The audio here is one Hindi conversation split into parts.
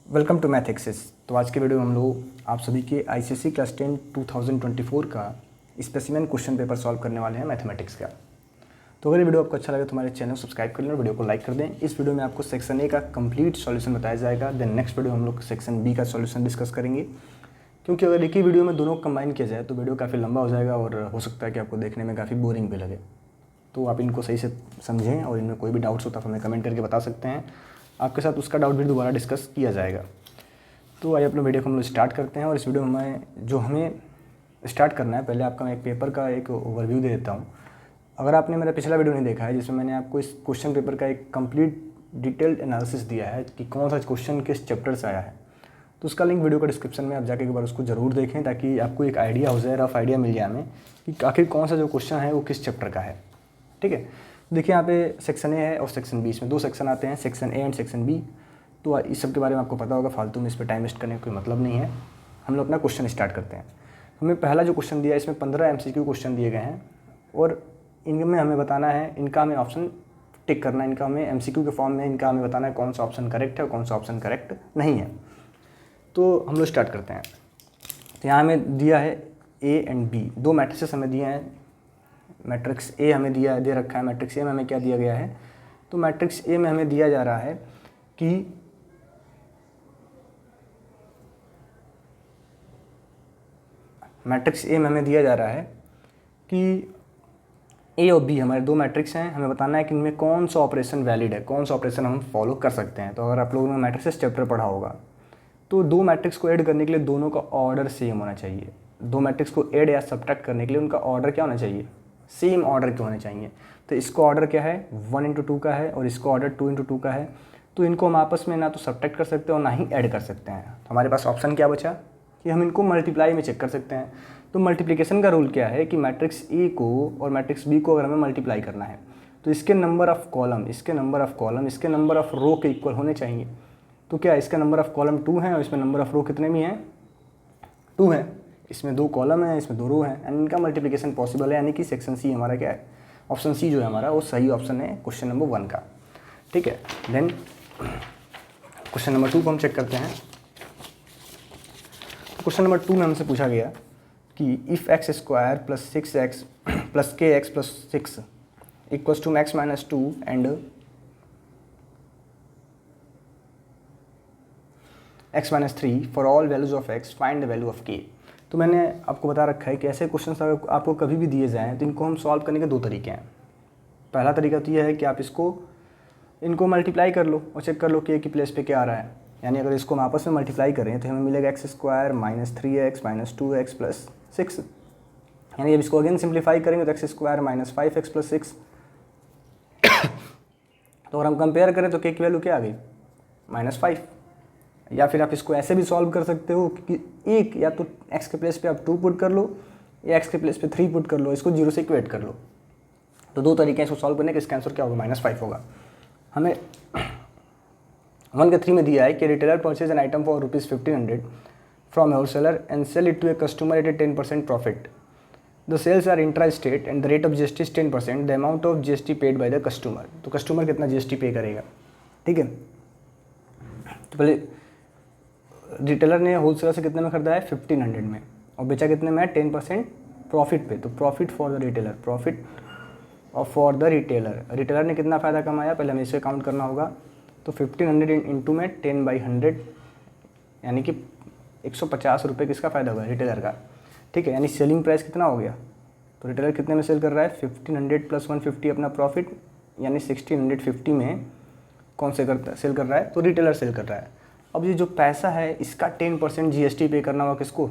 Welcome to math access. तो आज के वीडियो में हम लोग आप सभी के आईसीएसई क्लास 10 2024 का स्पेसिमेन क्वेश्चन पेपर सॉल्व करने वाले हैं मैथमेटिक्स का। तो अगर ये वीडियो आपको अच्छा लगे तो हमारे चैनल को सब्सक्राइब कर लें और वीडियो को लाइक कर दें। इस वीडियो में आपको सेक्शन ए का कंप्लीट सॉल्यूशन बताया जाएगा। देन नेक्स्ट वीडियो हम लोग सेक्शन बी का सॉल्यूशन डिस्कस करेंगे, क्योंकि अगर एक ही वीडियो में दोनों कंबाइन किया जाए तो वीडियो काफ़ी लंबा हो जाएगा और हो सकता है कि आपको देखने में काफ़ी बोरिंग भी लगे। तो आप इनको सही से समझें और इनमें कोई भी डाउट्स होता है तो हमें कमेंट करके बता सकते हैं। आपके साथ उसका डाउट भी दोबारा डिस्कस किया जाएगा। तो आइए अपने वीडियो को हम लोग स्टार्ट करते हैं। और इस वीडियो में हमें स्टार्ट करना है, पहले आपका मैं एक पेपर का एक ओवरव्यू दे देता हूँ। अगर आपने मेरा पिछला वीडियो नहीं देखा है जिसमें मैंने आपको इस क्वेश्चन पेपर का एक कंप्लीट डिटेल्ड एनालिसिस दिया है कि कौन सा क्वेश्चन किस चैप्टर से आया है, तो उसका लिंक वीडियो का डिस्क्रिप्शन में आप जाके एक बार उसको ज़रूर देखें, ताकि आपको एक आइडिया हो जाए, रफ आइडिया मिल जाए हमें कि आखिर कौन सा जो क्वेश्चन है वो किस चैप्टर का है। ठीक है, देखिए यहाँ पे सेक्शन ए है और सेक्शन बी, इसमें दो सेक्शन आते हैं, section A and section B. तो इस सब के बारे में आपको पता होगा, फालतू में इस पर टाइम वेस्ट करने का कोई मतलब नहीं है। हम लोग अपना क्वेश्चन स्टार्ट करते हैं। हमें पहला जो क्वेश्चन दिया है इसमें 15 MCQ क्वेश्चन दिए गए हैं और इनमें हमें बताना है, इनका हमें ऑप्शन टिक करना है, इनका हमें MCQ के फॉर्म में इनका हमें बताना है कौन सा ऑप्शन करेक्ट है और कौन सा ऑप्शन करेक्ट नहीं है। तो हम लोग स्टार्ट करते हैं। तो यहाँ हमें दिया है ए एंड बी, दो मैट्रिक्स हमें दिए हैं। मैट्रिक्स ए हमें दे रखा है। मैट्रिक्स ए में हमें क्या दिया गया है, तो मैट्रिक्स ए में हमें दिया जा रहा है कि मैट्रिक्स ए में हमें दिया जा रहा है कि ए और बी हमारे दो मैट्रिक्स हैं। हमें बताना है कि इनमें कौन सा ऑपरेशन वैलिड है, कौन सा ऑपरेशन हम फॉलो कर सकते हैं। तो अगर आप लोगों ने मैट्रिक्स चैप्टर पढ़ा होगा तो दो मैट्रिक्स को ऐड करने के लिए दोनों का ऑर्डर सेम होना चाहिए। दो मैट्रिक्स को ऐड या सब्ट्रैक्ट करने के लिए उनका ऑर्डर क्या होना चाहिए, सेम ऑर्डर के होने चाहिए। तो इसको ऑर्डर क्या है, 1/2 का है और इसको ऑर्डर 2/2 का है। तो इनको हम आपस में ना तो सब्ट्रैक्ट कर सकते हैं और ना ही ऐड कर सकते हैं। तो हमारे पास ऑप्शन क्या बचा कि हम इनको मल्टीप्लाई में चेक कर सकते हैं। तो मल्टीप्लिकेशन का रूल क्या है कि मैट्रिक्स ए को और मैट्रिक्स बी को अगर हमें मल्टीप्लाई करना है तो इसके नंबर ऑफ़ कॉलम, इसके नंबर ऑफ़ कॉलम, इसके नंबर ऑफ़ रो के इक्वल होने चाहिए। तो क्या इसका नंबर ऑफ़ कॉलम 2 है और इसमें नंबर ऑफ़ रो कितने भी हैं, 2 है। इसमें 2 कॉलम है, इसमें 2 रो हैं, एंड इनका मल्टीप्लिकेशन पॉसिबल है। यानी कि सेक्शन सी हमारा क्या है, ऑप्शन सी जो है हमारा वो सही ऑप्शन है क्वेश्चन नंबर 1 का। ठीक है, देन क्वेश्चन नंबर 2 को हम चेक करते हैं। क्वेश्चन नंबर 2 में हमसे पूछा गया कि if x² + 6x + kx + 6 equals to x - 2 and x - 3 for all values of x find the value of k। तो मैंने आपको बता रखा है कि ऐसे क्वेश्चन अगर आपको कभी भी दिए जाएँ तो इनको हम सॉल्व करने के दो तरीके हैं। पहला तरीका तो यह है कि आप इनको मल्टीप्लाई कर लो और चेक कर लो कि a की प्लेस पे क्या आ रहा है। यानी अगर इसको हम आपस में मल्टीप्लाई करें तो हमें मिलेगा x² - 3x - 2x + 6। यानी जब इसको अगेन सिंप्लीफाई करेंगे तो x² - 5x + 6। तो अगर हम कंपेयर करें तो k की वैल्यू क्या आ गई, -5। या फिर आप इसको ऐसे भी सॉल्व कर सकते हो कि एक या तो x के प्लेस पे आप 2 पुट कर लो या x के प्लेस पे 3 पुट कर लो, इसको 0 से इक्वेट कर लो। तो दो तरीके हैं इसको सॉल्व करने के। इसका आंसर क्या होगा, -5 होगा। हमें 1 के 3 में दिया है कि retailer purchase an item for ₹1500 from your seller and sell it to a customer at a 10% profit. The sales are intra state and the rate of GST is 10%, the amount of GST paid by the customer. तो कस्टमर कितना GST पे करेगा। ठीक है, तो पहले रिटेलर ने होलसेलर से कितने में खरीदा है, 1500 में, और बेचा कितने में है, 10% प्रॉफिट पे। तो profit for the retailer, profit और फॉर द रिटेलर, रिटेलर ने कितना फ़ायदा कमाया, पहले हमें इसे काउंट करना होगा। तो 1500 इंटू में 10/100 यानी कि 150 रुपये किसका फ़ायदा हुआ, रिटेलर का। ठीक है, यानी सेलिंग प्राइस कितना हो गया, तो रिटेलर कितने में सेल कर रहा है, 1500 + 150 अपना प्रॉफिट, यानी 1650 में कौन से सेल कर रहा है, तो रिटेलर सेल कर रहा है। अब ये जो पैसा है इसका 10% GST पे करना होगा किसको,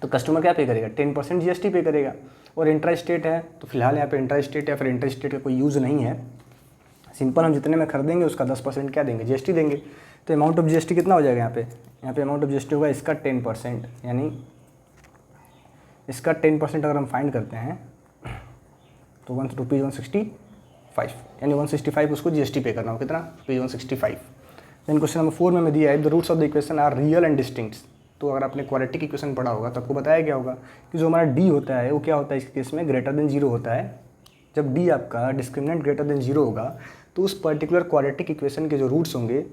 तो कस्टमर क्या पे करेगा, 10% GST पे करेगा। और इंट्रा स्टेट है तो फिलहाल यहाँ पे इंट्रा स्टेट या फिर इंट्रा स्टेट का कोई यूज़ नहीं है। सिंपल हम जितने में खरीदेंगे उसका 10% क्या देंगे, GST देंगे। तो अमाउंट ऑफ GST कितना हो जाएगा यहाँ पे अमाउंट ऑफ GST होगा इसका 10%, यानी इसका 10% अगर हम फाइंड करते हैं तो ₹165, यानी 165 उसको GST पे करना हो, कितना, ₹165। देन क्वेश्चन नंबर 4 में हमें दिया है the roots of the equation are real and distinct. तो अगर आपने क्वाड्रेटिक इक्वेशन पढ़ा होगा तो आपको बताया क्या होगा कि जो हमारा d होता है वो क्या होता है इस केस में, >0 होता है। जब d आपका डिस्क्रिमिनेंट >0 होगा तो उस पर्टिकुलर क्वाड्रेटिक इक्वेशन के जो रूट्स होंगे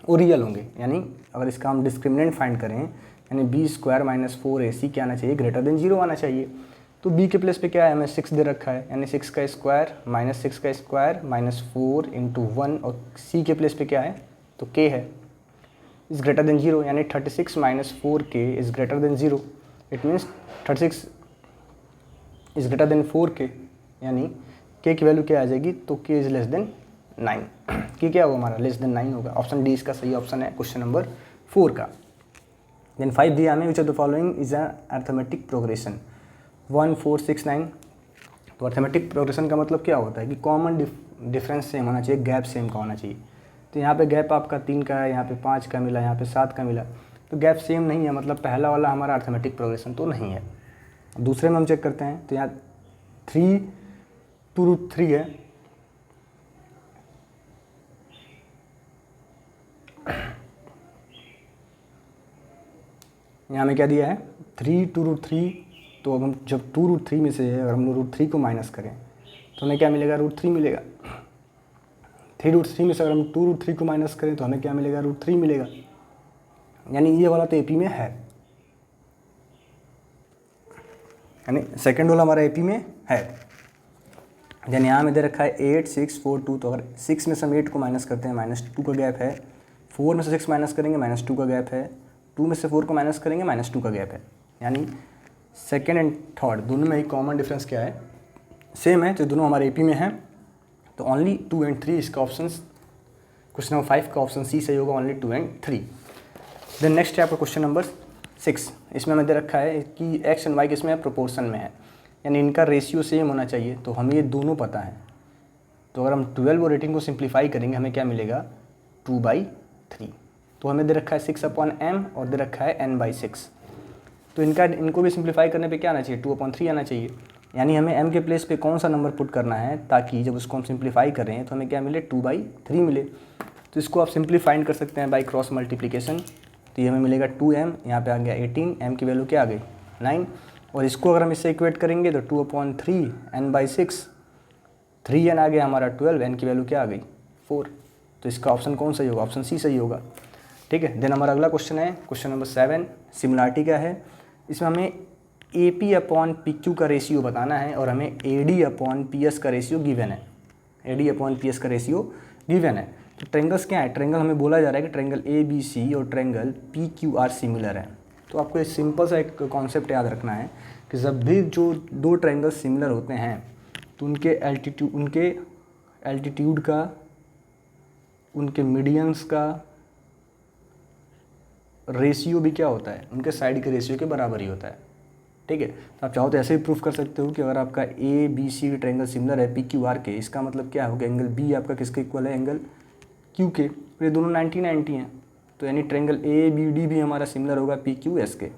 वो रियल होंगे। यानी अगर इसका हम डिस्क्रिमिनेंट फाइंड करें, यानी बी स्क्वायर माइनस 4ac क्या आना चाहिए, ग्रेटर देन 0 आना चाहिए। तो b के प्लेस पे क्या है, हमें 6 दे रखा है, यानी 6 का स्क्वायर माइनस 6 का स्क्वायर माइनस 4 इंटू 1, और c के प्लेस पे क्या है, तो k है, इज़ ग्रेटर देन 0, यानी 36 minus 4k is greater than 0। It means 36 is greater than 4k, यानी k की वैल्यू क्या आ जाएगी, तो k is less than 9। k क्या होगा हमारा, लेस देन 9 होगा। ऑप्शन डी इसका सही ऑप्शन है क्वेश्चन नंबर 4 का। देन 5 दिया हमें, which of the following is a arithmetic progression 1 4 6 9। तो अर्थमेटिक प्रोग्रेशन का मतलब क्या होता है कि कॉमन डिफरेंस सेम होना चाहिए, गैप सेम का होना चाहिए। तो यहाँ पे गैप आपका 3 का है, यहाँ पे 5 का मिला, यहाँ पे 7 का मिला, तो गैप सेम नहीं है, मतलब पहला वाला हमारा अर्थमेटिक प्रोग्रेशन तो नहीं है। दूसरे में हम चेक करते हैं, तो यहाँ 3 2√3 है, यहाँ में क्या दिया है 3 2√3। तो अब हम जब 2√3 में से अगर हम लोग √3 को माइनस करें तो हमें क्या मिलेगा, √3 मिलेगा। 3√3 में से अगर हम 2√3 को माइनस करें तो हमें क्या मिलेगा, √3 मिलेगा। यानी ये वाला तो एपी में है, यानी सेकंड वाला हमारा एपी में है। यानी यहाँ में दे रखा है 8 6 4 2। तो अगर 6 में से हम 8 को माइनस करते हैं, -2 का गैप है। 4 में से 6 माइनस करेंगे, -2 का गैप है। 2 में से 4 को माइनस करेंगे, -2 का गैप है। यानी सेकेंड एंड थर्ड दोनों में ही कॉमन डिफरेंस क्या है, सेम है, तो दोनों हमारे एपी में हैं। तो ओनली 2 एंड 3 इसका ऑप्शन, क्वेश्चन नंबर 5 का ऑप्शन सी सही होगा, ओनली 2 एंड 3। देन नेक्स्ट है आपका क्वेश्चन नंबर 6। इसमें हमें दे रखा है कि एक्स एंड वाई किसमें है, प्रोपोर्शन में है, यानी इनका रेशियो सेम होना चाहिए। तो हमें ये दोनों पता है। तो अगर हम 12 और 18 को सिंप्लीफाई करेंगे हमें क्या मिलेगा, 2/3। तो हमें दे रखा है 6/m और दे रखा है n/6। तो इनको भी सिंप्लीफाई करने पे क्या आना चाहिए, 2/3 आना चाहिए। यानी हमें m के प्लेस पे कौन सा नंबर पुट करना है, ताकि जब उसको हम सिंप्लीफाई करें तो हमें क्या मिले, 2/3 मिले। तो इसको आप सिंपली फाइंड कर सकते हैं बाई क्रॉस मल्टीप्लिकेशन। तो ये हमें मिलेगा 2m, यहाँ पे आ गया 18, m की वैल्यू क्या आ गई 9। और इसको अगर हम इससे इक्वेट करेंगे तो 2/3 n/6, 3n आ गया हमारा 12, n की वैल्यू क्या आ गई 4। तो इसका ऑप्शन कौन सही होगा, ऑप्शन सी सही होगा। ठीक है। देन हमारा अगला क्वेश्चन है क्वेश्चन नंबर 7। सिमिलरिटी का है, इसमें हमें AP/PQ का रेशियो बताना है और हमें AD/PS का रेशियो गिवन है। AD/PS का रेशियो गिवन है। तो ट्रेंगल्स क्या है, ट्रेंगल हमें बोला जा रहा है कि ट्रेंगल ABC और ट्रेंगल PQR सिमिलर है। तो आपको एक सिंपल सा एक कॉन्सेप्ट याद रखना है कि जब भी जो दो ट्रेंगल सिमिलर होते हैं तो उनके एल्टीट्यूड का, उनके मीडियंस का रेशियो भी क्या होता है, उनके साइड के रेशियो के बराबर ही होता है। ठीक है। तो आप चाहो तो ऐसे ही प्रूफ कर सकते हो कि अगर आपका ABC ट्रेंगल सिमिलर है PQR के, इसका मतलब क्या होगा, एंगल B आपका किसके इक्वल है, एंगल Q के। ये दोनों 90-90 हैं, तो यानी ट्रेंगल ABD भी हमारा सिमिलर होगा PQS के।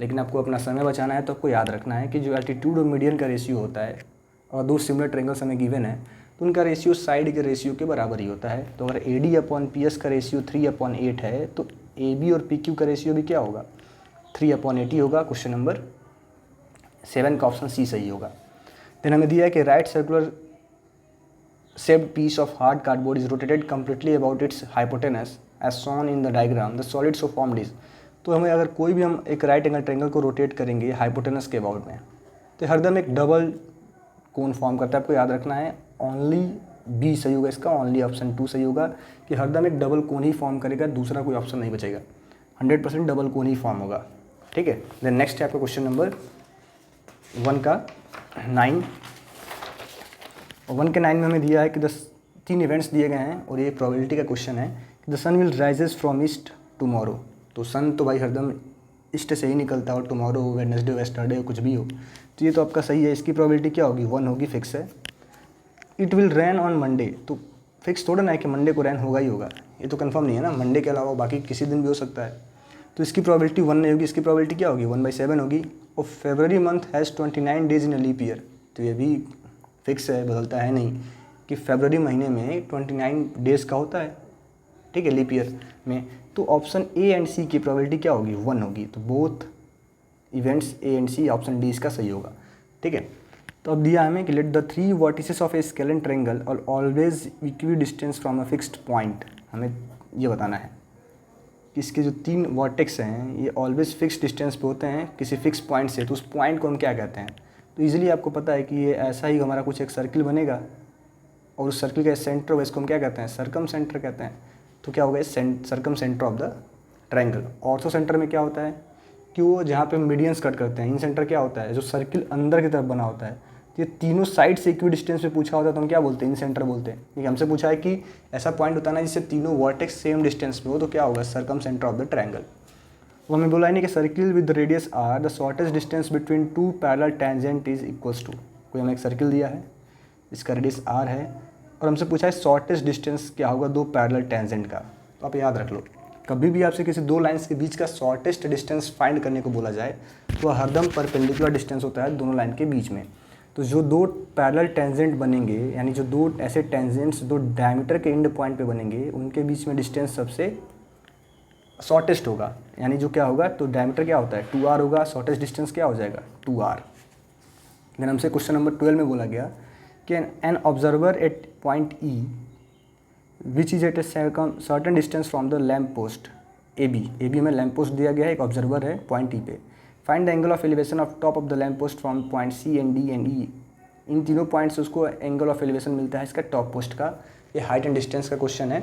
लेकिन आपको अपना समय बचाना है तो आपको याद रखना है कि जो एल्टीट्यूड और मीडियन का रेशियो होता है और दो सिमिलर ट्रेंगल्स हमें गिवन है तो उनका रेशियो साइड के रेशियो के बराबर ही होता है। तो अगर AD/PS का रेशियो 3/8 है तो AB और PQ का रेशियो भी क्या होगा, 3/8 ही होगा। क्वेश्चन नंबर 7 का ऑप्शन सी सही होगा। देन हमें दिया है कि right circular shaped piece of hard cardboard is rotated completely about its hypotenuse as shown in the diagram. The solid so formed is। तो हमें अगर कोई भी हम एक राइट एंगल ट्रेंगल को रोटेट करेंगे हाइपोटेनस के अबाउट में तो हरदम एक डबल कोन फॉर्म करता है। आपको याद रखना है ओनली बी सही होगा इसका, ओनली ऑप्शन 2 सही होगा कि हरदम एक डबल कोन ही फॉर्म करेगा, दूसरा कोई ऑप्शन नहीं बचेगा, 100% डबल कोन ही फॉर्म होगा। ठीक है। देन नेक्स्ट है आपका क्वेश्चन नंबर 1 का 9। और 1 के 9 में हमें दिया है कि 3 इवेंट्स दिए गए हैं और ये प्रोबेबिलिटी का क्वेश्चन है कि the sun will rises from east tomorrow. तो सन तो भाई हरदम ईस्ट से ही निकलता हो, टुमारो हो, वेडनेसडे, वेस्टरडे हो, कुछ भी हो। तो ये तो आपका सही है, इसकी प्रोबेबिलिटी क्या होगी 1 होगी, फिक्स है। It will rain on Monday, तो फिक्स थोड़ा ना है कि मंडे को रैन होगा ही होगा, ये तो कंफर्म नहीं है ना, मंडे के अलावा बाकी किसी दिन भी हो सकता है। तो इसकी प्रोबेबिलिटी 1 नहीं होगी, इसकी प्रोबेबिलिटी क्या होगी 1/7 होगी। और February month has 29 days in a leap year, तो ये भी फिक्स है, बदलता है नहीं कि फरवरी महीने में 29 डेज़ का होता है। ठीक है, लीप ईयर में। तो ऑप्शन ए एंड सी की प्रोबेबिलिटी क्या होगी 1 होगी। तो both events A and C, option D इसका सही होगा। ठीक है। तो अब दिया हमें कि let the 3 vertices of a scalene triangle और always equidistant from a fixed point, हमें ये बताना है। कि इसके जो 3 वर्टेक्स हैं ये ऑलवेज फिक्स डिस्टेंस पे होते हैं किसी फिक्स पॉइंट से, तो उस पॉइंट को हम क्या कहते हैं। तो ईजिली आपको पता है कि ये ऐसा ही हमारा कुछ एक सर्किल बनेगा और उस सर्किल का सेंटर होगा, इसको हम क्या कहते हैं, सर्कम सेंटर कहते हैं। तो क्या होगा, circumcentre of the triangle. Ortho centre में क्या होता है कि वो जहाँ पे मीडियंस कट करते हैं, इन सेंटर क्या होता है, जो सर्किल अंदर की तरफ बना होता है। तो ये तीनों साइड से इक्वी डिस्टेंस पे पूछा होता है तो हम क्या बोलते हैं, इन सेंटर बोलते हैं। क्योंकि हमसे पूछा है कि ऐसा पॉइंट बताना है जिससे तीनों वर्टेक्स सेम डिस्टेंस पे हो, तो क्या होगा, circumcentre of the triangle. वो हमें बोला है नहीं कि circle with radius R the shortest distance between 2 parallel tangent is equals to. कोई हमें एक सर्किल दिया है, इसका रेडियस आर है और हमसे पूछा है शॉर्टेस्ट डिस्टेंस क्या होगा 2 पैरेलल टेंजेंट का। तो आप याद रख लो, कभी भी आपसे किसी 2 लाइन्स के बीच का शॉर्टेस्ट डिस्टेंस फाइंड करने को बोला जाए तो हरदम परपेंडिकुलर डिस्टेंस होता है दोनों लाइन के बीच में। तो जो 2 पैरेलल टेंजेंट बनेंगे, यानी जो 2 ऐसे टेंजेंट्स 2 डायमीटर के एंड पॉइंट पे बनेंगे, उनके बीच में डिस्टेंस सबसे शॉर्टेस्ट होगा। यानी जो क्या होगा, तो डायमीटर क्या होता है 2r होगा, शॉर्टेस्ट डिस्टेंस क्या हो जाएगा 2r। देन हमसे क्वेश्चन नंबर 12 में बोला गया कि an observer at point E which is at a certain distance from the lamp post A B में लैम्प पोस्ट दिया गया है, एक ऑब्जर्वर है पॉइंट ई पे। Find the angle of elevation of top of the lamp post from point C and D and E. इन तीनों पॉइंट से उसको एंगल ऑफ एलिवेशन मिलता है इसका टॉप पोस्ट का। ये हाइट एंड डिस्टेंस का क्वेश्चन है।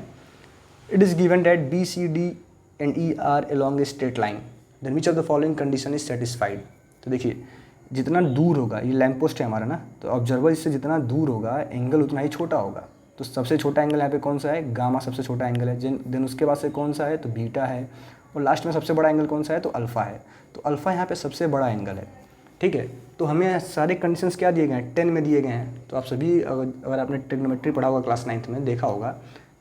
It is given that B C D and E are along a straight line, then which of the following condition is satisfied। तो देखिए, जितना दूर होगा, ये लैम्प पोस्ट है हमारा ना, तो ऑब्जर्वर इससे जितना दूर होगा एंगल उतना ही छोटा होगा। तो सबसे छोटा एंगल यहाँ पे कौन सा है, गामा सबसे छोटा एंगल है। देन उसके बाद से कौन सा है, तो बीटा है। और लास्ट में सबसे बड़ा एंगल कौन सा है, तो अल्फ़ा है। तो अल्फ़ा यहाँ पे सबसे बड़ा एंगल है, ठीक है। तो हमें सारे कंडीशंस क्या दिए गए हैं, 10 में दिए गए हैं। तो आप सभी अगर आपने ट्रिग्नोमेट्री पढ़ा होगा क्लास 9th में, देखा होगा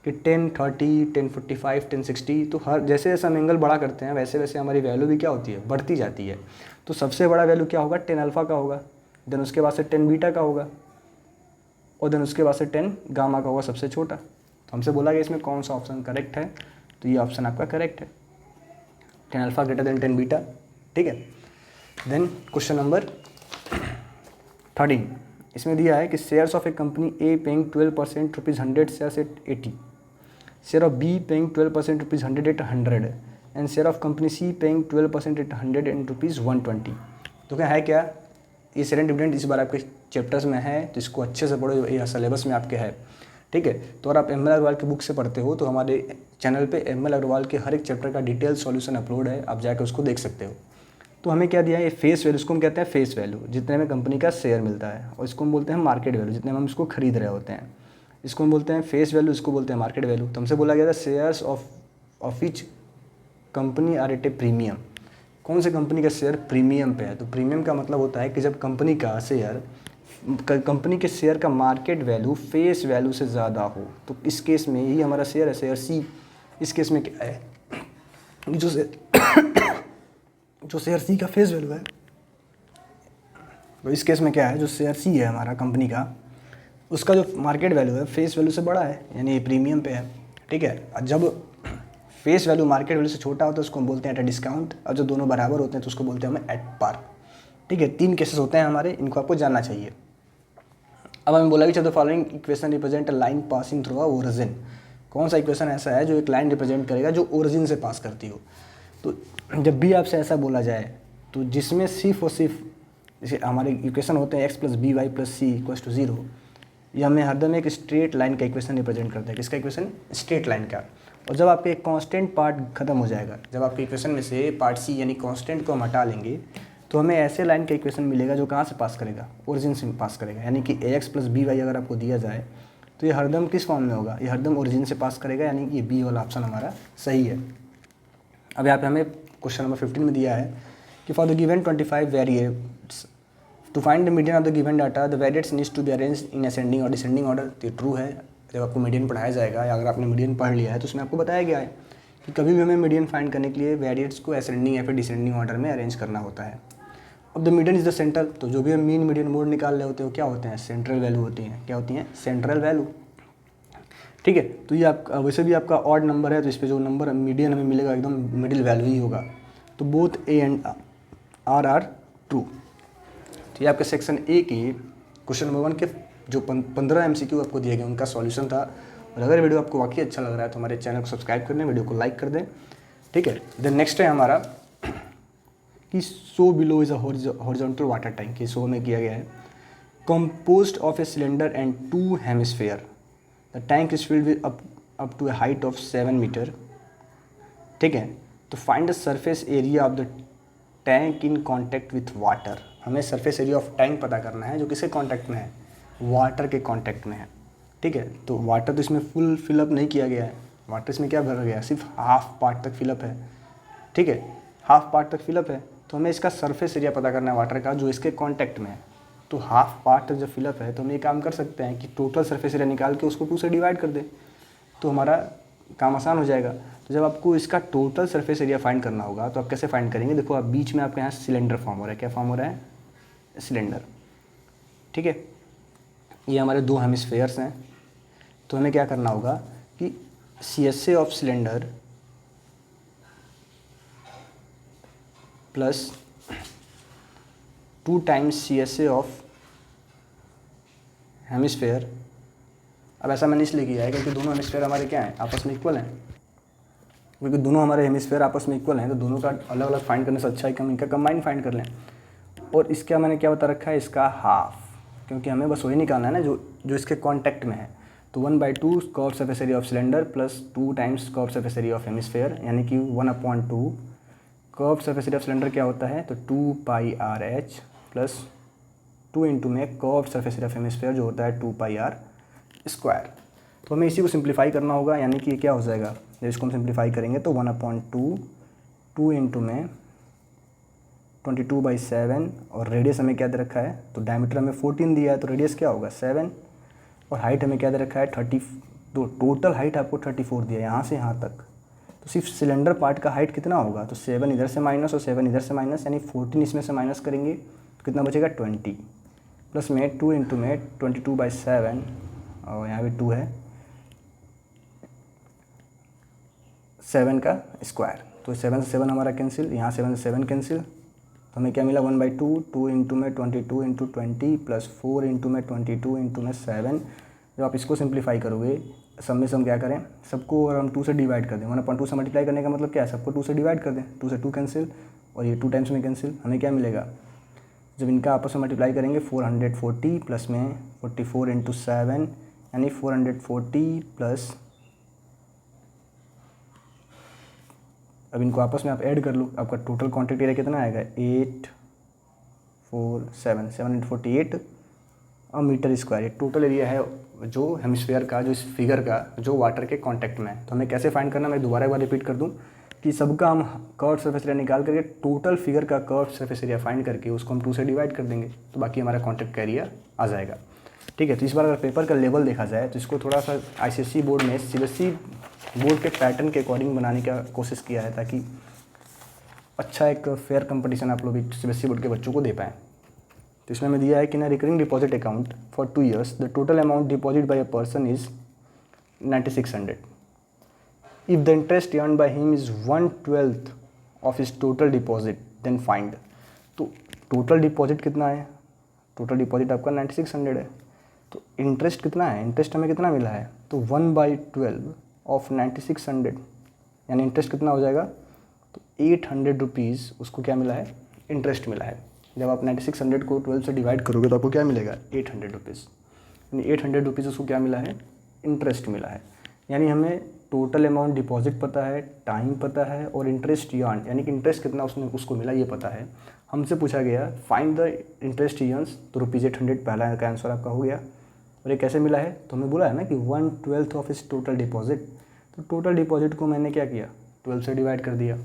कि 10, 30, 10, 45, 10, 60, तो हर जैसे जैसे हम एंगल बड़ा करते हैं वैसे वैसे हमारी वैल्यू भी क्या होती है, बढ़ती जाती है। तो सबसे बड़ा वैल्यू क्या होगा, 10 अल्फ़ा का होगा। देन उसके बाद से 10 बीटा का होगा और देन उसके बाद से 10 गामा का होगा सबसे छोटा। तो हमसे बोला गया इसमें कौन सा ऑप्शन करेक्ट है, तो ये ऑप्शन आपका करेक्ट है, 10 अल्फ़ा ग्रेटर देन 10 बीटा, ठीक है। देन क्वेश्चन नंबर 13, इसमें दिया है कि shares of a company A paying 12% ₹100 shares at 80, share of B paying 12% ₹100 at 100 and share of company C paying 12% at 100 and ₹120। तो क्या है, क्या ये शेयर एंड डिविडेंड इस बार आपके चैप्टर्स में है, तो इसको अच्छे से पढ़ो, यह सिलेबस में आपके है, ठीक है। तो अगर आप एम एल अग्रवाल की बुक से पढ़ते हो तो हमारे चैनल पे एम एल अग्रवाल के हर एक चैप्टर का डिटेल सॉल्यूशन अपलोड है, आप जाकर उसको देख सकते हो। तो हमें क्या दिया है, ये फेस वैल्यू, इसको हम कहते हैं फेस वैल्यू, जितने में कंपनी का शेयर मिलता है, और इसको हम बोलते हैं मार्केट वैल्यू, जितने में हम इसको खरीद रहे होते हैं। इसको हम बोलते हैं फेस वैल्यू, इसको बोलते हैं मार्केट वैल्यू। तो हमसे बोला गया था shares of each company are at a premium. कौन से कंपनी का शेयर प्रीमियम पे है, तो प्रीमियम का मतलब होता है कि जब कंपनी के शेयर का मार्केट वैल्यू फेस वैल्यू से ज़्यादा हो। तो इस केस में यही हमारा शेयर है, शेयर सी। इस केस में क्या है, जो शेयर सी का फेस वैल्यू है, तो इस केस में क्या है, जो शेयर सी है हमारा कंपनी का, उसका जो मार्केट वैल्यू है फेस वैल्यू से बड़ा है, यानी ये प्रीमियम पे है, ठीक है। जब फेस वैल्यू मार्केट वैल्यू से छोटा होता है उसको हम बोलते हैं एट अ डिस्काउंट, और जो दोनों बराबर होते हैं तो उसको बोलते हैं हमें एट पार, ठीक है। 3 केसेस होते हैं हमारे, इनको आपको जानना चाहिए। अब हमें बोला कि चलो following equation represent a line passing through a origin. कौन सा इक्वेशन ऐसा है जो एक लाइन रिप्रेजेंट करेगा जो ओरिजिन से पास करती हो। तो जब भी आपसे ऐसा बोला जाए तो जिसमें सिर्फ और सिर्फ, जैसे हमारे इक्वेशन होते हैं x + by + c = 0, ये हमें हरदम एक स्ट्रेट लाइन का इक्वेशन रिप्रेजेंट करता है। किसका इक्वेशन, स्ट्रेट लाइन का। और जब आपके कांस्टेंट पार्ट खत्म हो जाएगा, जब आपके इक्वेशन में से पार्ट सी यानी कांस्टेंट को हम हटा लेंगे, तो हमें ऐसे लाइन का इक्वेशन मिलेगा जो कहाँ से पास करेगा, ओरिजिन से पास करेगा। यानी कि ax + by अगर आपको दिया जाए तो ये हरदम किस फॉर्म में होगा, ये हरदम ओरिजिन से पास करेगा, यानी कि ये बी वाला ऑप्शन हमारा सही है। अब यहाँ पे हमें क्वेश्चन नंबर 15 में दिया है कि for the given 25 variates to find the median of the given data the variates needs to be arranged in ascending और डिसेंडिंग ऑर्डर। तो ट्रू है, जब आपको मीडियन पढ़ाया जाएगा या अगर आपने मीडियन पढ़ लिया है तो उसमें आपको बताया गया है कि कभी भी हमें मीडियन फाइंड करने के लिए वेरिएट्स को असेंडिंग या फिर डिसेंडिंग ऑर्डर में अरेंज करना होता है। अब the median is the centre, तो जो भी हम मीन मीडियन मोड निकाल रहे होते हैं वो क्या होते हैं, सेंट्रल वैल्यू होती हैं। क्या होती हैं, सेंट्रल वैल्यू, ठीक है। तो ये आपका वैसे भी आपका ऑड नंबर है, तो इस पर जो नंबर मीडियन हमें मिलेगा एकदम मिडिल वैल्यू ही होगा। तो both A and R are true. तो ये आपके सेक्शन ए की क्वेश्चन नंबर 1 के जो 15 MCQ आपको दिए गए उनका सॉल्यूशन था। और अगर वीडियो आपको वाकई अच्छा लग रहा है तो हमारे चैनल को सब्सक्राइब कर दें, वीडियो को लाइक कर दें। ठीक है। देन नेक्स्ट है हमारा कि so below is a horizontal water tank, ये शो में किया गया है। Composed of a cylinder and two hemisphere, the tank is filled with up to a height of 7 metre. ठीक है, तो find the surface area of the tank in contact with water. हमें सरफेस एरिया ऑफ टैंक पता करना है जो किसके कॉन्टैक्ट में है, वाटर के कॉन्टैक्ट में है। ठीक है, तो वाटर तो इसमें फुल फिलअप नहीं किया गया है, वाटर इसमें क्या भरा गया है, सिर्फ हाफ पार्ट तक फिलअप है। ठीक है, हाफ पार्ट तक फिलअप है, तो हमें इसका सरफेस एरिया पता करना है वाटर का जो इसके कॉन्टैक्ट में है। तो हाफ पार्ट तक जब फिलअप है तो हम ये काम कर सकते हैं कि टोटल सरफेस एरिया निकाल के उसको 2 से डिवाइड कर दें, तो हमारा काम आसान हो जाएगा। तो जब आपको इसका टोटल सरफेस एरिया फाइंड करना होगा तो आप कैसे फाइंड करेंगे, देखो आप बीच में आपके यहाँ सिलेंडर फॉर्म हो रहा है, क्या फॉर्म हो रहा है, सिलेंडर। ठीक है, ये हमारे 2 हेमिस्फेयर्स हैं, तो हमें क्या करना होगा कि CSA of cylinder plus 2 times CSA of hemisphere. अब ऐसा मैंने इसलिए किया है क्योंकि दोनों हेमिस्फेयर हमारे क्या हैं, आपस में इक्वल हैं। क्योंकि दोनों हमारे हेमिस्फेयर आपस में इक्वल हैं तो दोनों का अलग अलग फाइंड करने से अच्छा है कि हम इनका कंबाइन फाइंड कर लें। और इसका मैंने क्या बता रखा है, इसका हाफ, क्योंकि हमें बस वही निकालना है ना जो इसके कॉन्टैक्ट में है। तो 1/2 curve surface area of cylinder plus 2 times curve surface area of hemisphere, यानी कि 1/2। Curve surface area of cylinder क्या होता है, तो 2πRH प्लस 2 इंटू में curve surface area of hemisphere जो होता है 2πr²। तो हमें इसी को सिंप्लीफाई करना होगा, यानी कि क्या हो जाएगा, जब इसको हम सिंप्लीफाई करेंगे तो 1/2, 2 इंटू में 22/7, और रेडियस हमें क्या दे रखा है, तो डायमीटर हमें 14 दिया है तो रेडियस क्या होगा 7, और हाइट हमें क्या दे रखा है 30। तो टोटल हाइट आपको 34 दिया है यहाँ से यहाँ तक। तो सिर्फ सिलेंडर पार्ट का हाइट कितना होगा, तो 7 इधर से माइनस और 7 इधर से माइनस, यानी 14 इसमें से माइनस करेंगे तो कितना बचेगा 20, प्लस में 2 इंटू में 22/7, और यहाँ भी 2 है, 7 का स्क्वायर। तो 7 से 7 हमारा कैंसिल, यहाँ 7 से 7 कैंसिल, तो हमें क्या मिला 1/2, 2 इंटू में 22 इंटू 20 प्लस 4 इंटू में 22 इंटू में 7। जब आप इसको सिंप्लीफाई करोगे, सब में से हम क्या करें, सबको और हम 2 से डिवाइड कर दें। 1/2 से मल्टीप्लाई करने का मतलब क्या है, सबको 2 से डिवाइड कर दें, 2 से 2 कैंसिल, और ये 2 टाइम्स में कैंसिल। हमें क्या मिलेगा, जब इनका आपस में मल्टीप्लाई करेंगे 440 प्लस में 44 इंटू 7, यानी 440 प्लस, अब इनको आपस में आप ऐड कर लो, आपका टोटल कॉन्टैक्ट एरिया कितना आएगा 847, 7 × 48 मीटर स्क्वायर। ये टोटल एरिया है जो हेमिस्फीयर का, जो इस फिगर का, जो वाटर के कांटेक्ट में है। तो हमें कैसे फाइंड करना, मैं दोबारा एक बार रिपीट कर दूं कि सबका हम कर्व सरफेस एरिया निकाल करके टोटल फिगर का कर्व सरफेस एरिया फाइंड करके उसको हम 2 से डिवाइड कर देंगे, तो बाकी हमारा कॉन्टैक्ट का एरिया आ जाएगा। ठीक है, तो इस बार अगर पेपर का लेवल देखा जाए तो इसको थोड़ा सा ICSE बोर्ड में CBSE बोर्ड के पैटर्न के अकॉर्डिंग बनाने का कोशिश किया है, ताकि अच्छा एक फेयर कंपटीशन आप लोग भी CBSE बोर्ड के बच्चों को दे पाएँ। तो इसमें हमें दिया है कि ना recurring deposit account for 2 years the total amount deposit by a person is 9600। If the interest earn by him is 1/12 of his total deposit then find. तो टोटल डिपॉजिट कितना है, टोटल डिपॉजिट आपका 9600 है, तो इंटरेस्ट कितना है, इंटरेस्ट हमें कितना मिला है, तो 1/12 ऑफ 9600, यानी इंटरेस्ट कितना हो जाएगा, तो 800 रुपीज़ उसको क्या मिला है, इंटरेस्ट मिला है। जब आप 9600 को 12 से डिवाइड करोगे तो आपको क्या मिलेगा 800 रुपीज़, यानी 800 रुपीज़ उसको क्या मिला है, इंटरेस्ट मिला है। यानी हमें टोटल अमाउंट डिपॉजिट पता है, टाइम पता है, और इंटरेस्ट अर्न, यानी कि इंटरेस्ट कितना उसको मिला ये पता है। हमसे पूछा गया फाइंड द इंटरेस्ट अर्न्स, तो ₹800 पहला का आंसर आपका हो गया। और ये कैसे मिला है, तो हमें बोला है ना कि 1/12 ऑफ इस टोटल डिपॉजिट, तो टोटल डिपॉजिट को मैंने क्या किया 12 से डिवाइड कर दिया।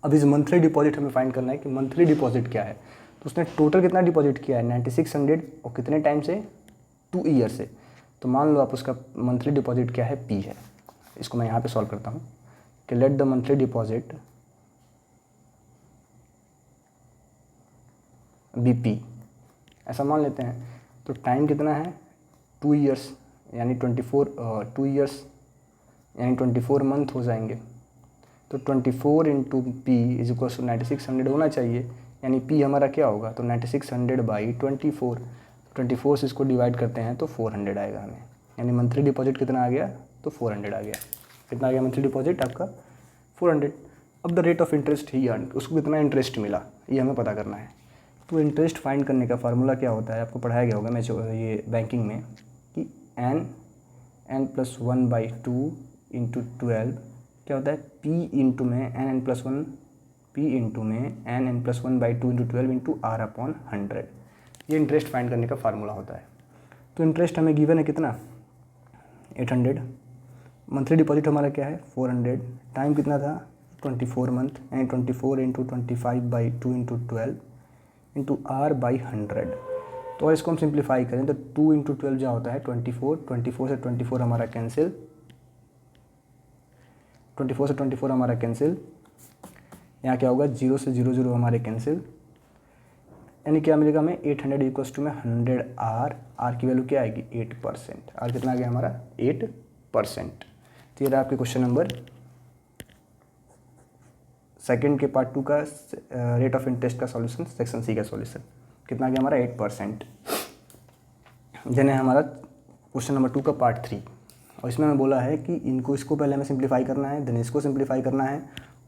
अब इस मंथली डिपॉजिट हमें फाइंड करना है कि मंथली डिपॉजिट क्या है, तो उसने टोटल कितना डिपॉजिट किया है 9600, और कितने टाइम से 2 ईयर से। तो मान लो आप उसका मंथली डिपॉजिट क्या है P है। इसको मैं यहाँ पे सॉल्व करता हूँ कि let the monthly deposit BP ऐसा मान लेते हैं। तो टाइम कितना है 2 ईयर्स, यानी 2 ईयर्स यानी 24 मंथ हो जाएंगे। तो 24 into P is equal to 9600 होना चाहिए, यानी P हमारा क्या होगा, तो 9600/24, 24 से इसको डिवाइड करते हैं तो 400 आएगा हमें, यानी मंथली डिपॉजिट कितना आ गया, तो 400 आ गया। कितना आ गया मंथली डिपॉजिट आपका 400। अब the rate of interest he earn, उसको कितना इंटरेस्ट मिला ये हमें पता करना है। तो इंटरेस्ट फाइंड करने का फार्मूला क्या होता है, आपको पढ़ाया गया होगा मैं ये बैंकिंग में कि n+1/2 इंटू 12 क्या होता है p इंटू में n+1 p इंटू में n+1/2 इंटू 12 इंटू r/100। ये इंटरेस्ट फाइंड करने का फार्मूला होता है। तो इंटरेस्ट हमें गिवन है कितना 800, मंथली डिपॉजिट हमारा क्या है 400, टाइम कितना था 24 मंथ, यानी 24 इंटू 25/2 इंटू 12 इंटू r/100। तो और इसको हम सिंप्लीफाई करें तो 2 इंटू 12 जो होता है 24, 24 से 24 हमारा कैंसिल, 24 से 24 हमारा कैंसिल, यहाँ क्या होगा 0 से 0 0 हमारे कैंसिल, यानी क्या मिलेगा हमें 800 इक्वल्स टू में 100 r की वैल्यू क्या आएगी 8%। r कितना आ गया हमारा 8%। तो ये रहा आपके क्वेश्चन नंबर सेकंड के पार्ट 2 का रेट ऑफ इंटरेस्ट का सॉल्यूशन, सेक्शन सी का सॉल्यूशन कितना गया हमारा 8%। देन है हमारा क्वेश्चन नंबर 2 का पार्ट 3, और इसमें हमें बोला है कि इसको पहले हमें सिंप्लीफाई करना है, देन इसको सिंप्लीफाई करना है,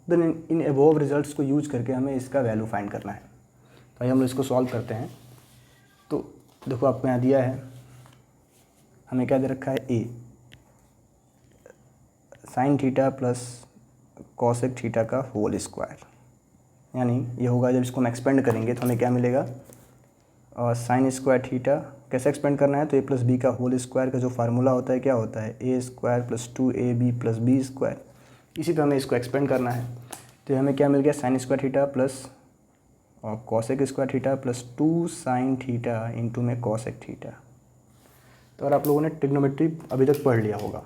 देन इन अबोव रिजल्ट्स को यूज करके हमें इसका वैल्यू फाइंड करना है। तो आइए हम इसको सॉल्व करते हैं। तो देखो आपको यहाँ दिया है, हमें क्या दे रखा है a sine theta plus cosec theta का होल स्क्वायर, यानी ये होगा जब इसको हम एक्सपेंड करेंगे तो हमें क्या मिलेगा और साइन स्क्वायर थीटा कैसे एक्सपेंड करना है, तो a प्लस बी का होल स्क्वायर का जो फार्मूला होता है क्या होता है a square plus 2ab plus B square, इसी तरह हमें इसको एक्सपेंड करना है। तो हमें क्या मिल गया साइन स्क्वायर थीटा प्लस और cosec square theta plus 2 sine theta into में कॉसेक थीटा। तो अगर आप लोगों ने ट्रिग्नोमेट्री अभी तक पढ़ लिया होगा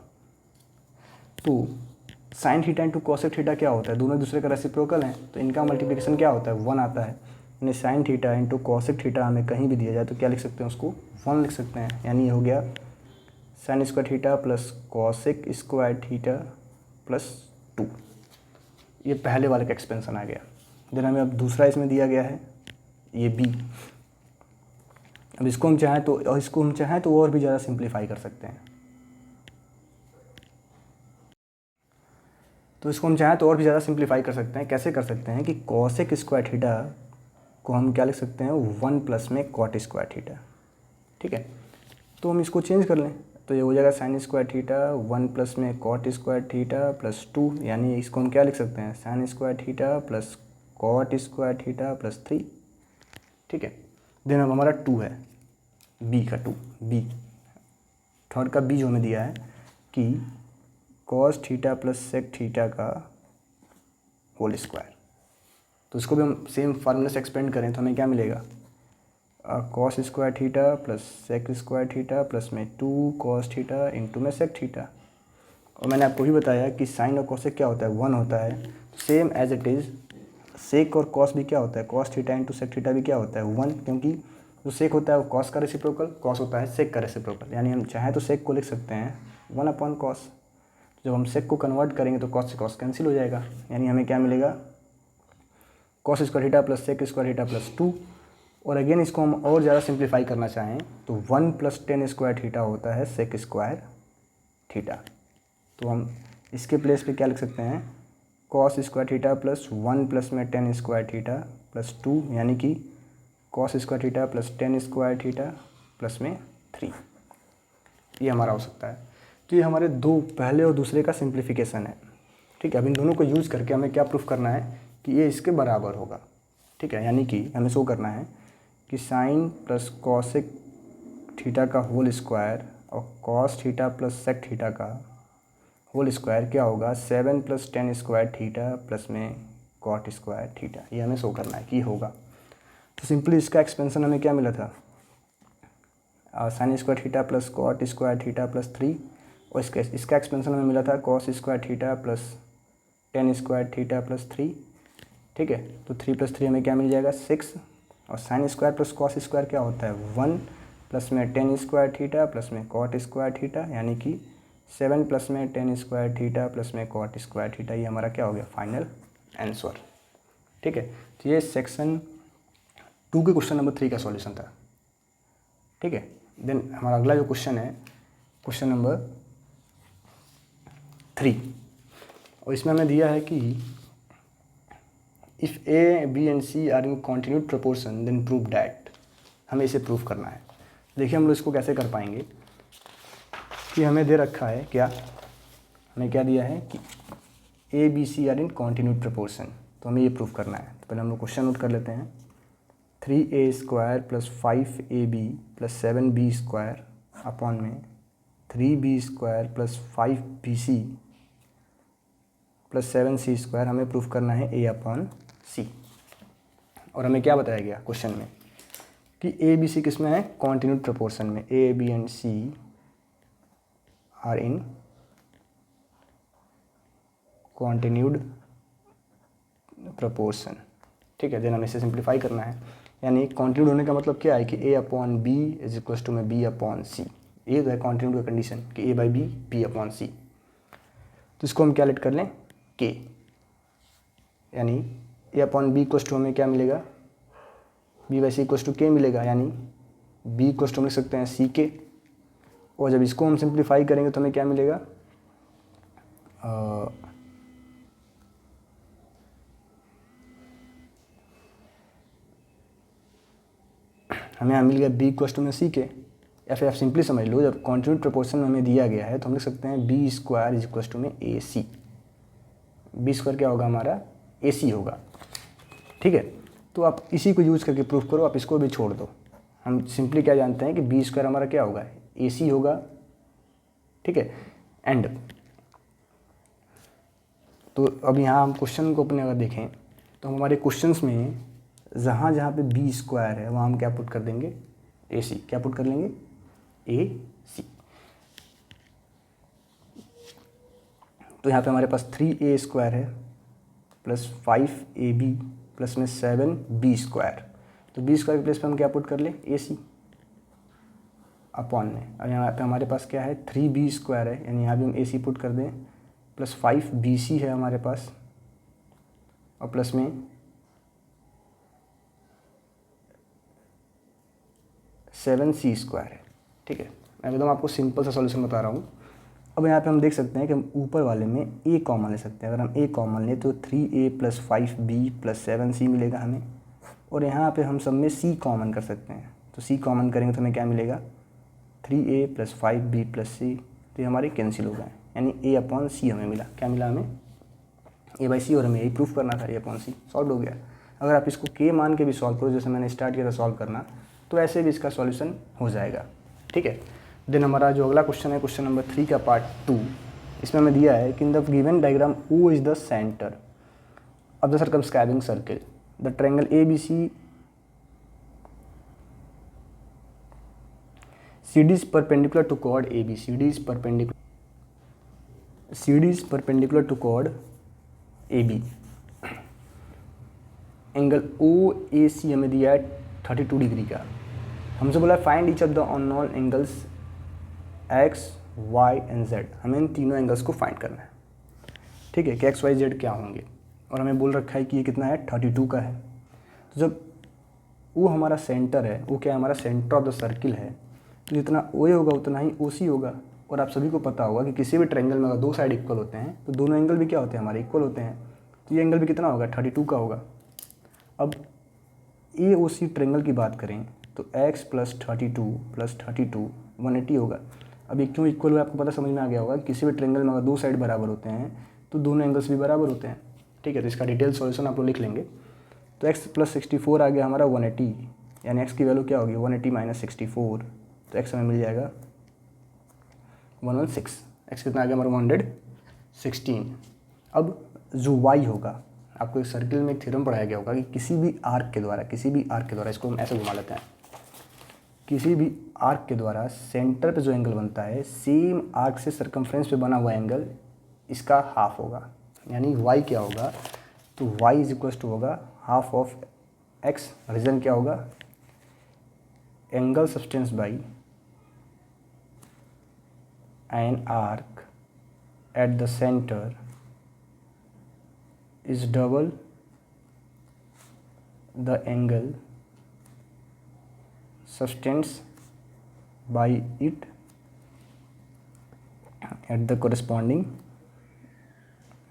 तो sine theta into cosec theta क्या होता है, दोनों दूसरे का रेसिप्रोकल हैं, तो इनका मल्टीप्लिकेशन क्या होता है 1 आता है। यानी sine theta into cosec theta हमें कहीं भी दिया जाए तो क्या लिख सकते हैं उसको 1 लिख सकते हैं, यानी ये हो गया sign square theta plus cosec square theta plus 2। ये पहले वाले का एक्सपेंशन आ गया। देन हमें अब दूसरा इसमें दिया गया है ये b। अब इसको हम चाहें तो और भी ज़्यादा सिंप्लीफाई कर सकते हैं। तो इसको हम चाहें तो और भी ज़्यादा सिंप्लीफाई कर सकते हैं। कैसे कर सकते हैं कि कॉसेक स्क्वायर थीटा को हम क्या लिख सकते हैं 1 प्लस में कॉट स्क्वायर थीटा, ठीक है। तो हम इसको चेंज कर लें तो ये हो जाएगा साइन स्क्वायर थीटा 1 प्लस में कॉट स्क्वायर थीटा प्लस 2, यानी इसको हम क्या लिख सकते हैं sine square theta plus cot square theta plus 3, ठीक है। देन अब हमारा 2 है b का 2 b थर्ड का b जो हमें दिया है कि cos theta plus sec theta का होल स्क्वायर। तो इसको भी हम सेम फार्मूला से एक्सपेंड करें तो हमें क्या मिलेगा cos square theta plus sec square theta plus में 2 कॉस थीटा इंटू में सेक थीटा। और मैंने आपको भी बताया कि साइन और कॉसेक क्या होता है 1 होता है, same as it is sec और कॉस भी क्या होता है cos theta into sec theta भी क्या होता है 1, क्योंकि जो सेक होता है वो कॉस का रेसिप्रोकल, कॉस होता है सेक का रेसिप्रोकल, यानी हम चाहें तो सेक को लिख सकते हैं 1/cos। जब हम सेक को कन्वर्ट करेंगे तो कॉस से कॉस कैंसिल हो जाएगा, यानी हमें क्या मिलेगा cos square theta plus sec square theta plus 2। और अगेन इसको हम और ज़्यादा सिंप्लीफाई करना चाहें तो 1 प्लस टेन स्क्वायर थीटा होता है सेक स्क्वायर थीटा। तो हम इसके प्लेस पे क्या लिख सकते हैं cos square theta plus 1 plus में टेन स्क्वायर थीटा प्लस 2, यानी कि cos square theta plus tan square theta plus में 3, ये हमारा हो सकता है। तो ये हमारे दो पहले और दूसरे का सिंप्लीफिकेशन है, ठीक है। अब इन दोनों को यूज़ करके हमें क्या प्रूफ करना है कि ये इसके बराबर होगा, ठीक है। यानी कि हमें शो करना है कि साइन प्लस कॉसेक थीटा का होल स्क्वायर और cos theta plus sec theta का होल स्क्वायर क्या होगा 7 plus tan square theta plus में कॉट स्क्वायर थीटा। ये हमें शो करना है कि होगा। तो सिंपली इसका एक्सपेंशन हमें क्या मिला था sine square theta plus cot square theta plus 3, और इसका एक्सपेंशन हमें मिला था cos square theta plus tan square theta plus 3, ठीक है। तो 3 प्लस 3 हमें क्या मिल जाएगा 6, और sine square plus cos square क्या होता है 1 प्लस में टेन स्क्वायर थीटा प्लस में कॉट स्क्वायर थीटा, यानी कि 7 प्लस में टेन स्क्वायर थीटा प्लस में कॉट स्क्वायर थीटा। ये हमारा क्या हो गया फाइनल आंसर, ठीक है। तो ये सेक्शन 2 के क्वेश्चन नंबर 3 का सॉल्यूशन था, ठीक है। देन हमारा अगला जो क्वेश्चन है क्वेश्चन नंबर 3, और और इसमें हमें दिया है कि if A B and C are in continued proportion then prove that, हमें इसे प्रूव करना है। देखिए हम लोग इसको कैसे कर पाएंगे कि हमें दे रखा है क्या, हमें क्या दिया है कि A B C are in continued proportion, तो हमें ये प्रूव करना है। तो पहले हम लोग क्वेश्चन नोट कर लेते हैं। 3a² + 5ab + 7b² अपॉन में 3b² + 5bc + 7c², हमें प्रूफ करना है a/c। और हमें क्या बताया गया क्वेश्चन में कि ए बी सी किस में है, कॉन्टिन्यूड प्रोपोर्शन में, A B and C are in continued proportion. ठीक है, देन हमें इसे सिंप्लीफाई करना है, यानी कॉन्टिन्यूड होने का मतलब क्या है कि a/b = में b/c। ये तो है कॉन्टिन्यूड का कंडीशन कि a/b b/c। तो इसको हम क्या लेट कर लें, k, यानी a/b = हमें क्या मिलेगा, b/c = k मिलेगा, यानी b = हम लिख सकते हैं ck। और जब इसको हम सिंप्लीफाई करेंगे तो हमें क्या मिलेगा, हमें यहाँ मिल गया b = में ck। या फिर आप सिंपली समझ लो, जब कॉन्टिन्यूड प्रोपोर्शन में हमें दिया गया है तो हम लिख सकते हैं b² = में ac। b² क्या होगा हमारा, ac होगा। ठीक है, तो आप इसी को यूज़ करके प्रूफ करो, आप इसको भी छोड़ दो। हम सिंपली क्या जानते हैं कि b² हमारा क्या होगा, ac होगा। ठीक है, एंड तो अब यहाँ हम क्वेश्चन को अपने अगर देखें तो हम हमारे क्वेश्चंस में जहाँ जहाँ पे b² है वहाँ हम क्या पुट कर देंगे, ac। क्या पुट कर लेंगे, ac। तो यहाँ पे हमारे पास 3a² है + 5ab + में 7b²। तो b² के प्लेस पे हम क्या पुट कर लें, ac अपॉन में। अब यहाँ पे हमारे पास क्या है, 3b² है, यानी यहाँ भी हम ac पुट कर दें, + 5bc है हमारे पास, और प्लस में 7c² है। ठीक है, मैं एकदम आपको सिंपल सा सॉल्यूशन बता रहा हूँ। अब यहाँ पे हम देख सकते हैं कि हम ऊपर वाले में a कॉमन ले सकते हैं। अगर हम a कॉमन लें तो 3a + 5b + 7c मिलेगा हमें, और यहाँ पे हम सब में c कॉमन कर सकते हैं। तो c कॉमन करेंगे तो हमें क्या मिलेगा, 3a + 5b + c। तो ये हमारे कैंसिल हो गए, यानी a/c हमें मिला। क्या मिला हमें, a/c, और हमें यही प्रूफ करना था, a/c। सॉल्व हो गया। अगर आप इसको k मान के भी सॉल्व करो, जैसे मैंने स्टार्ट किया था सॉल्व करना, तो ऐसे भी इसका सॉल्यूशन हो जाएगा। ठीक है, देन हमारा जो अगला क्वेश्चन है, क्वेश्चन नंबर 3 का पार्ट 2। इसमें हमें दिया है कि in the given diagram O is the centre of the circumscribing circle, the triangle ABC CD is perpendicular to chord AB, CD is perpendicular to chord AB। Angle OAC हमें दिया है 32 डिग्री का। हमसे बोला find each of the unknown angles X, Y and Z। हमें इन तीनों एंगल्स को फाइंड करना है। ठीक है, कि X, Y, Z क्या होंगे, और हमें बोल रखा है कि ये कितना है, 32 का है। तो जब वो हमारा सेंटर है, वो क्या हमारा सेंटर ऑफ द सर्किल है, तो जितना OA होगा उतना ही OC होगा। और आप सभी को पता होगा कि किसी भी ट्रायंगल में अगर दो साइड इक्वल होते हैं तो दोनों एंगल भी क्या होते हैं, हमारे इक्वल होते हैं। तो ये एंगल भी कितना होगा, 32 का होगा। अब AOC ट्रायंगल की बात करें तो x + 32 + 32 180 होगा। अब ये क्यों इक्वल हुआ आपको पता समझ में आ गया होगा। किसी भी ट्रायंगल में अगर दो साइड बराबर होते हैं तो दोनों एंगल्स भी बराबर होते हैं। ठीक है, तो इसका डिटेल सॉल्यूशन आप लोग लिख लेंगे। तो x + 64 आ गया हमारा 180, यानी x की वैल्यू क्या होगी, 180 - 64। तो x हमें मिल जाएगा 116। x कितना आ गया हमारा 116। अब जो y होगा, आपको एक सर्किल में एक थ्योरम पढ़ाया गया होगा कि किसी भी आर्क के द्वारा, इसको हम ऐसे घुमा लेते हैं, किसी भी आर्क के द्वारा सेंटर पे जो एंगल बनता है, सेम आर्क से सर्कमफ्रेंस पे बना हुआ एंगल इसका हाफ होगा। यानी y क्या होगा, तो y = होगा हाफ ऑफ x। रीज़न क्या होगा, angle substance by an arc at the centre is double the angle subtends by it at the corresponding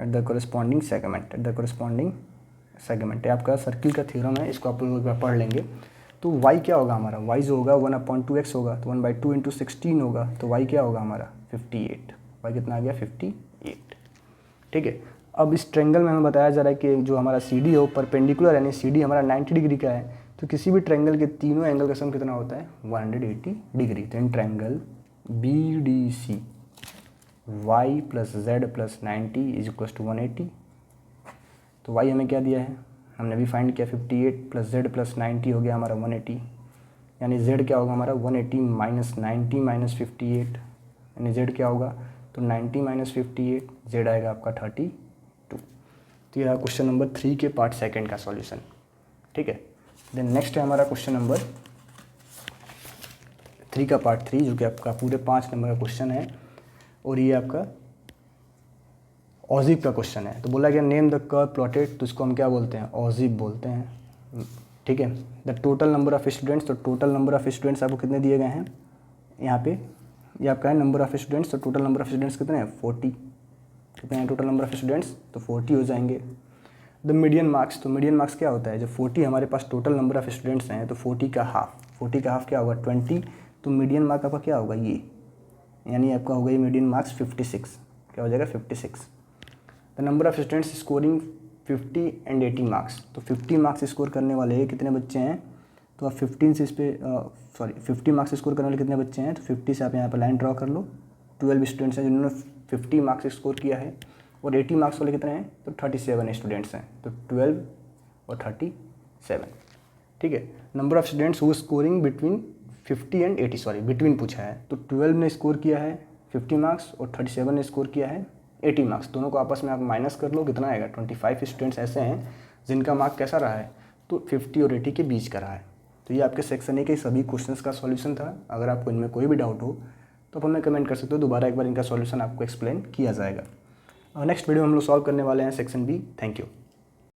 at the corresponding segment, at the corresponding segment. ये आपका सर्किल का थ्योरम है, इसको आप लोग एक बार पढ़ लेंगे। तो y क्या होगा हमारा, y जो होगा 1/2x होगा, तो 1/2 × 16 होगा, तो y क्या होगा हमारा 58। y कितना आ गया 58, ठीक है। अब इस ट्रेंगल में हमें बताया जा रहा है कि जो हमारा सी डी हो परपेंडिकुलर, यानी सी डी हमारा 90 डिग्री का है, तो किसी भी ट्रेंगल के तीनों एंगल का सम कितना होता है 180 डिग्री। तो in triangle B D C y + z + 90 = 180। तो y हमें क्या दिया है, हमने भी फाइंड किया 58 + z + 90 हो गया हमारा 180, यानी z क्या होगा हमारा 180 - 90 - 58, यानी z क्या होगा, तो 90 - 58, z आएगा आपका 32। तो यह क्वेश्चन नंबर 3 के पार्ट सेकंड का सॉल्यूशन, ठीक है। देन नेक्स्ट है हमारा क्वेश्चन नंबर 3 का पार्ट 3, जो कि आपका पूरे 5 नंबर का क्वेश्चन है, और ये आपका ऑजिब का क्वेश्चन है। तो बोला गया नेम द कर्व प्लॉटेड, तो इसको हम क्या बोलते हैं, ऑजिब बोलते हैं, ठीक है। The total number of students, तो टोटल नंबर ऑफ स्टूडेंट्स आपको कितने दिए गए हैं यहाँ पे, ये आपका है नंबर ऑफ स्टूडेंट्स। तो टोटल नंबर ऑफ स्टूडेंट्स कितने हैं 40, कितने हैं टोटल नंबर ऑफ स्टूडेंट्स, तो 40 हो जाएंगे। द मीडियन मार्क्स, तो मीडियन मार्क्स क्या होता है, जब 40 हमारे पास टोटल नंबर ऑफ स्टूडेंट्स हैं, तो 40 का हाफ क्या होगा 20, तो मीडियन मार्क आपका क्या होगा ये, यानी आपका होगा ये मीडियन मार्क्स 56, क्या हो जाएगा 56। The number of students scoring 50 and 80 marks, तो 50 मार्क्स स्कोर करने वाले कितने बच्चे हैं, तो आप 15 से इस पर 50 मार्क्स स्कोर करने वाले कितने बच्चे हैं, तो 50 से आप यहाँ पर लाइन ड्रॉ कर लो। 12 स्टूडेंट्स हैं जिन्होंने 50 मार्क्स स्कोर किया है, और 80 मार्क्स वाले कितने हैं, तो 37 स्टूडेंट्स हैं, तो 12 और 37, ठीक है। Number of students who scoring between 50 and 80, between पूछा है, तो 12 ने स्कोर किया है 50 मार्क्स और 37 ने स्कोर किया है 80 मार्क्स, दोनों को आपस में आप माइनस कर लो, कितना आएगा 25 स्टूडेंट्स ऐसे हैं जिनका मार्क कैसा रहा है, तो 50 और 80 के बीच का रहा है। तो ये आपके सेक्शन ए के सभी क्वेश्चंस का सॉल्यूशन था। अगर आपको इनमें कोई भी डाउट हो तो आप हमें कमेंट कर सकते हो, दोबारा एक बार इनका सॉल्यूशन आपको एक्सप्लेन किया जाएगा। नेक्स्ट वीडियो हम लोग सॉल्व करने वाले हैं सेक्शन बी। Thank you.